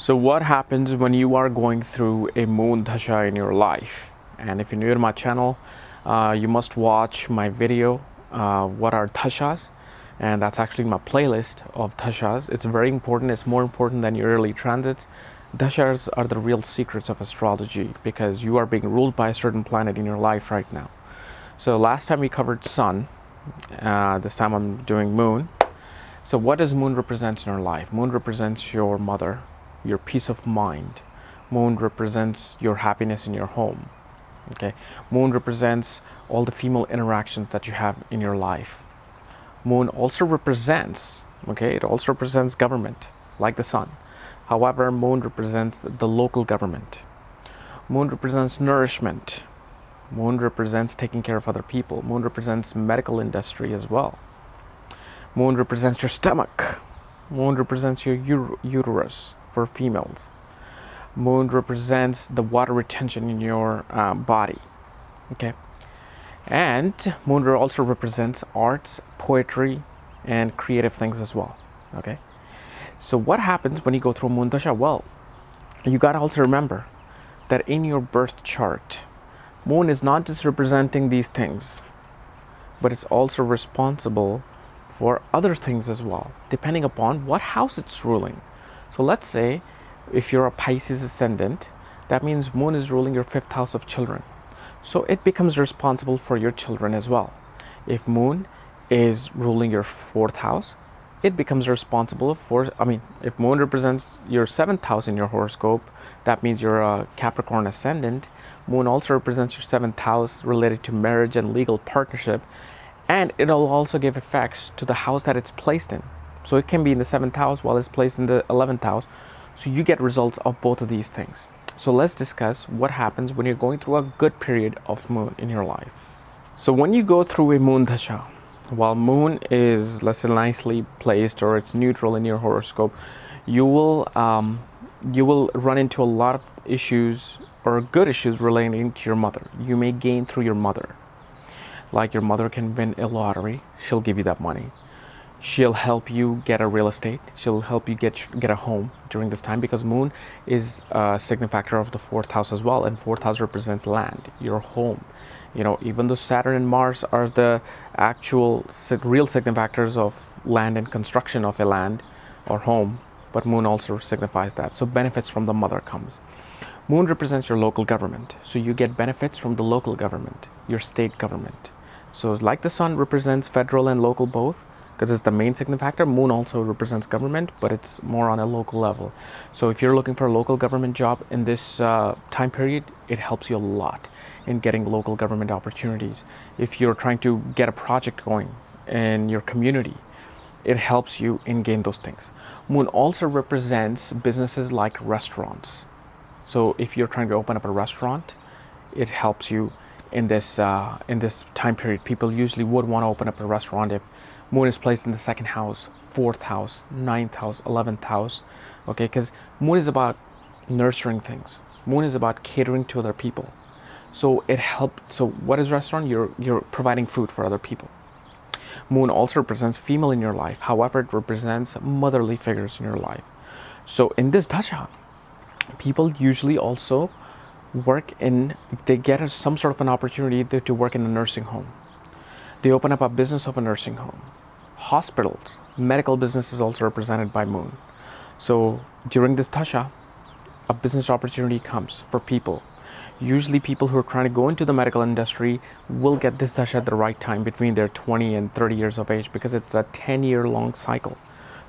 So what happens when you are going through a moon dasha in your life? And if you're new to my channel, you must watch my video, what are dashas? And that's actually my playlist of dashas. It's very important. It's more important than your early transits. Dashas are the real secrets of astrology because you are being ruled by a certain planet in your life right now. So last time we covered sun. This time I'm doing moon. So what does moon represent in your life? Moon represents your mother, your peace of mind. Moon represents your happiness in your home. Okay. Moon represents all the female interactions that you have in your life. Moon also represents, it also represents government, like the sun. However, moon represents the local government. Moon represents nourishment. Moon represents taking care of other people. Moon represents medical industry as well. Moon represents your stomach. Moon represents your uterus for females. Moon represents the water retention in your body. Okay. And moon also represents arts, poetry, and creative things as well. Okay. So what happens when you go through a moon dasha? Well, you got to also remember that in your birth chart, moon is not just representing these things, but it's also responsible for other things as well, depending upon what house it's ruling. So let's say if you're a Pisces ascendant, that means moon is ruling your 5th house of children. So it becomes responsible for your children as well. If moon is ruling your 4th house, it becomes responsible for, if moon represents your 7th house in your horoscope, that means you're a Capricorn ascendant. Moon also represents your 7th house related to marriage and legal partnership. And it'll also give effects to the house that it's placed in. So it can be in the 7th house while it's placed in the 11th house. So you get results of both of these things. So let's discuss what happens when you're going through a good period of moon in your life. So when you go through a moon dasha, while moon is, let's say, nicely placed or it's neutral in your horoscope, you will run into a lot of issues or good issues relating to your mother. You may gain through your mother. Like your mother can win a lottery, she'll give you that money. She'll help you get a real estate. She'll help you get a home during this time because moon is a signifactor of the 4th house as well, and 4th house represents land, your home. Even though Saturn and Mars are the actual real signifactors of land and construction of a land or home, but moon also signifies that. So benefits from the mother comes. Moon represents your local government, so you get benefits from the local government, your state government. So like the sun represents federal and local both, because it's the main signifactor, moon also represents government, but it's more on a local level. So if you're looking for a local government job in this time period, it helps you a lot in getting local government opportunities. If you're trying to get a project going in your community, it helps you in gain those things. Moon also represents businesses like restaurants. So if you're trying to open up a restaurant, it helps you in this time period. People usually would want to open up a restaurant if moon is placed in the 2nd house, 4th house, 9th house, 11th house. Okay, because moon is about nurturing things. Moon is about catering to other people. So it helps. So what is restaurant? You're providing food for other people. Moon also represents female in your life. However, it represents motherly figures in your life. So in this dasha, people usually also they get some sort of an opportunity to work in a nursing home. They open up a business of a nursing home. Hospitals, medical business is also represented by moon. So during this dasha, a business opportunity comes for people. Usually people who are trying to go into the medical industry will get this dasha at the right time between their 20 and 30 years of age because it's a 10-year long cycle.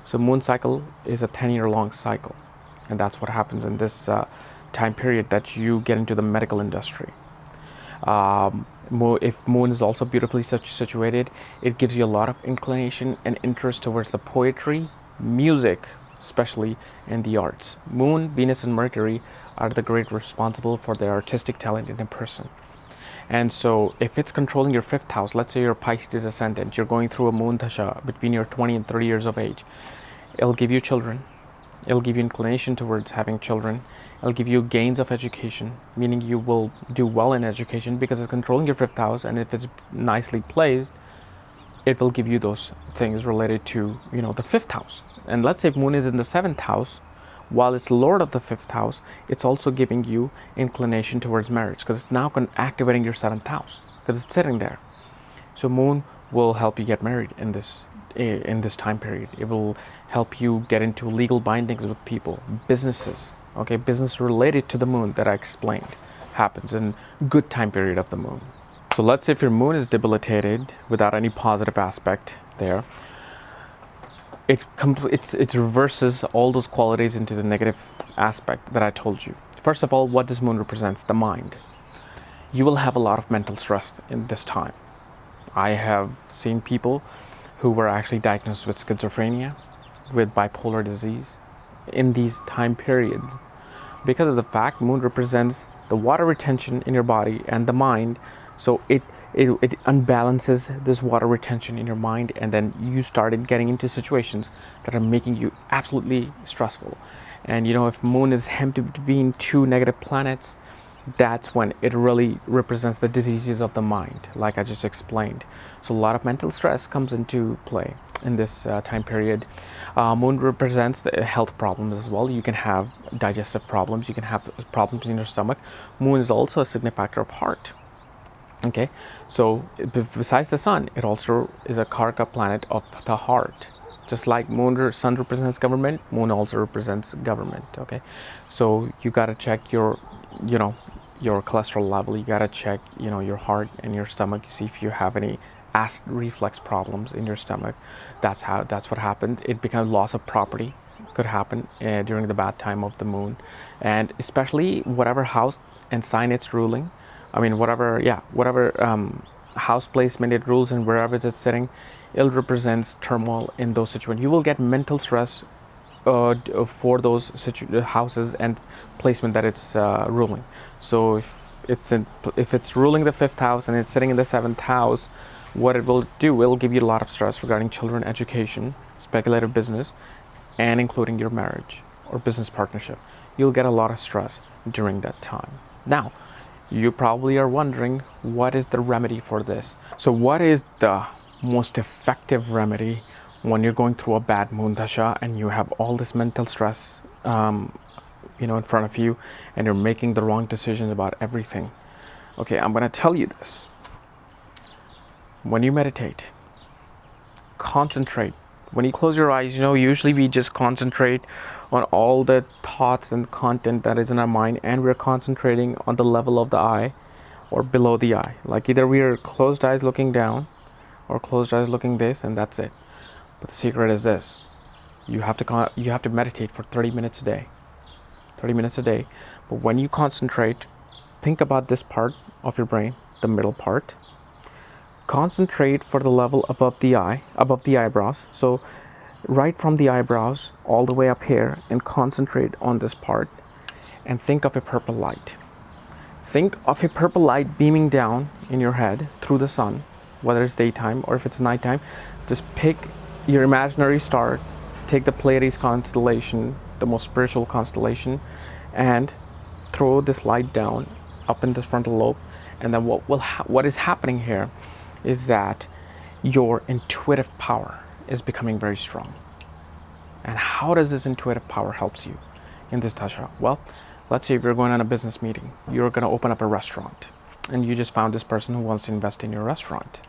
So moon cycle is a 10-year long cycle. And that's what happens in this time period that you get into the medical industry. If moon is also beautifully situated, it gives you a lot of inclination and interest towards the poetry, music, especially, and the arts. Moon, Venus, and Mercury are the great responsible for the artistic talent in a person. And so if it's controlling your 5th house, let's say you're Pisces ascendant, you're going through a moon dasha between your 20 and 30 years of age, it'll give you children. It'll give you inclination towards having children. It'll give you gains of education, meaning you will do well in education because it's controlling your 5th house, and if it's nicely placed, it will give you those things related to, the 5th house. And let's say if moon is in the 7th house, while it's lord of the 5th house, it's also giving you inclination towards marriage, because it's now activating your 7th house, because it's sitting there. So moon will help you get married in this time period. It will help you get into legal bindings with people, businesses. Okay, business related to the moon that I explained happens in good time period of the moon. So let's say if your moon is debilitated without any positive aspect there, it reverses all those qualities into the negative aspect that I told you. First of all, what this moon represents? The mind. You will have a lot of mental stress in this time. I have seen people who were actually diagnosed with schizophrenia, with bipolar disease in these time periods, because of the fact moon represents the water retention in your body and the mind. So it unbalances this water retention in your mind, and then you started getting into situations that are making you absolutely stressful. And if moon is hemmed between two negative planets, that's when it really represents the diseases of the mind, like I just explained. So a lot of mental stress comes into play in this time period. Moon represents the health problems as well. You can have digestive problems, you can have problems in your stomach. Moon is also a signifier of heart. Okay, so besides the sun, it also is a karaka planet of the heart. Just like sun represents government, moon also represents government. Okay, so you got to check your cholesterol level. You got to check your heart and your stomach, see if you have any acid reflux problems in your stomach. That's what happened. It becomes loss of property could happen during the bad time of the moon, and especially whatever house and sign it's ruling. I mean, whatever house placement it rules and wherever it's sitting, it represents turmoil in those situations. You will get mental stress for those houses and placement that it's ruling. So if it's ruling the 5th house and it's sitting in the 7th house, what it will do, it will give you a lot of stress regarding children, education, speculative business, and including your marriage or business partnership. You'll get a lot of stress during that time. Now, you probably are wondering, what is the remedy for this? So what is the most effective remedy when you're going through a bad moon dasha and you have all this mental stress in front of you, and you're making the wrong decisions about everything? Okay, I'm going to tell you this. When you meditate, concentrate. When you close your eyes, usually we just concentrate on all the thoughts and content that is in our mind, and we're concentrating on the level of the eye or below the eye. Like either we are closed eyes looking down or closed eyes looking this, and that's it. But the secret is this: you have to meditate for 30 minutes a day. 30 minutes a day. But when you concentrate, think about this part of your brain, the middle part. Concentrate for the level above the eye, above the eyebrows. So right from the eyebrows all the way up here, and concentrate on this part, and think of a purple light. Think of a purple light beaming down in your head through the sun, whether it's daytime or if it's nighttime. Just pick your imaginary star, take the Pleiades constellation, the most spiritual constellation, and throw this light down up in this frontal lobe. And then what is happening here is that your intuitive power is becoming very strong. And how does this intuitive power helps you in this dasha? Well, let's say if you're going on a business meeting, you're going to open up a restaurant, and you just found this person who wants to invest in your restaurant.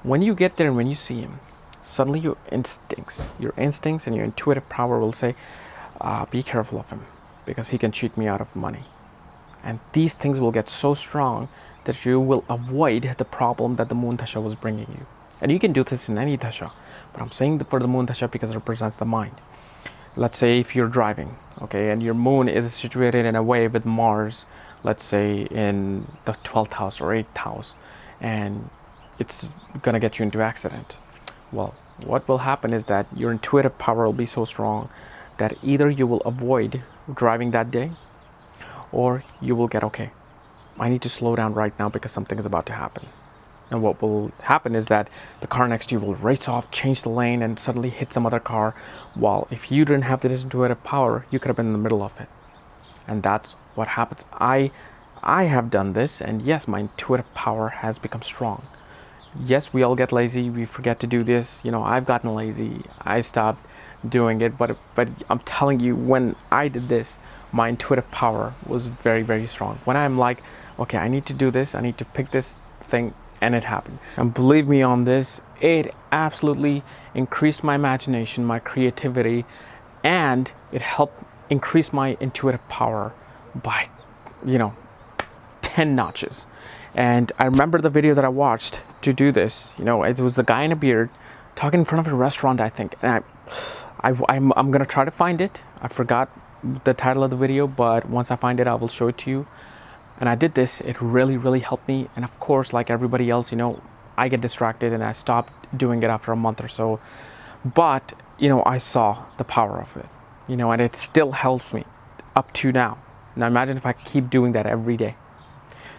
When you get there and when you see him, suddenly your instincts and your intuitive power will say, be careful of him, because he can cheat me out of money. And these things will get so strong that you will avoid the problem that the moon dasha was bringing you. And you can do this in any dasha, but I'm saying for the moon dasha because it represents the mind. Let's say if you're driving, okay, and your moon is situated in a way with Mars, let's say in the 12th house or 8th house, and it's gonna get you into accident. Well, what will happen is that your intuitive power will be so strong that either you will avoid driving that day, or you will get, okay, I need to slow down right now because something is about to happen. And what will happen is that the car next to you will race off, change the lane, and suddenly hit some other car. While if you didn't have this intuitive power, you could have been in the middle of it. And that's what happens. I have done this, and yes, my intuitive power has become strong. Yes, we all get lazy. We forget to do this. I've gotten lazy. I stopped doing it, but I'm telling you, when I did this, my intuitive power was very, very strong. When I'm like, okay, I need to do this, I need to pick this thing, and it happened. And believe me on this, it absolutely increased my imagination, my creativity, and it helped increase my intuitive power by, 10 notches. And I remember the video that I watched to do this. It was the guy in a beard talking in front of a restaurant, I think. And I'm gonna try to find it. I forgot the title of the video, but once I find it, I will show it to you. And I did this. It really, really helped me. And of course, like everybody else, I get distracted and I stopped doing it after a month or so. But I saw the power of it. And it still helps me up to now. Now imagine if I keep doing that every day.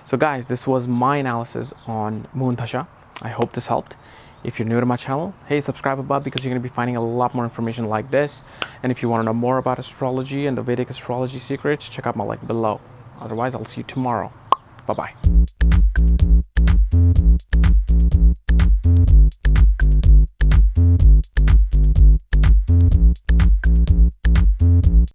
So guys, this was my analysis on Moon Dasha. I hope this helped. If you're new to my channel, hey, subscribe above, because you're going to be finding a lot more information like this. And if you want to know more about astrology and the Vedic astrology secrets, check out my link below. Otherwise, I'll see you tomorrow. Bye-bye.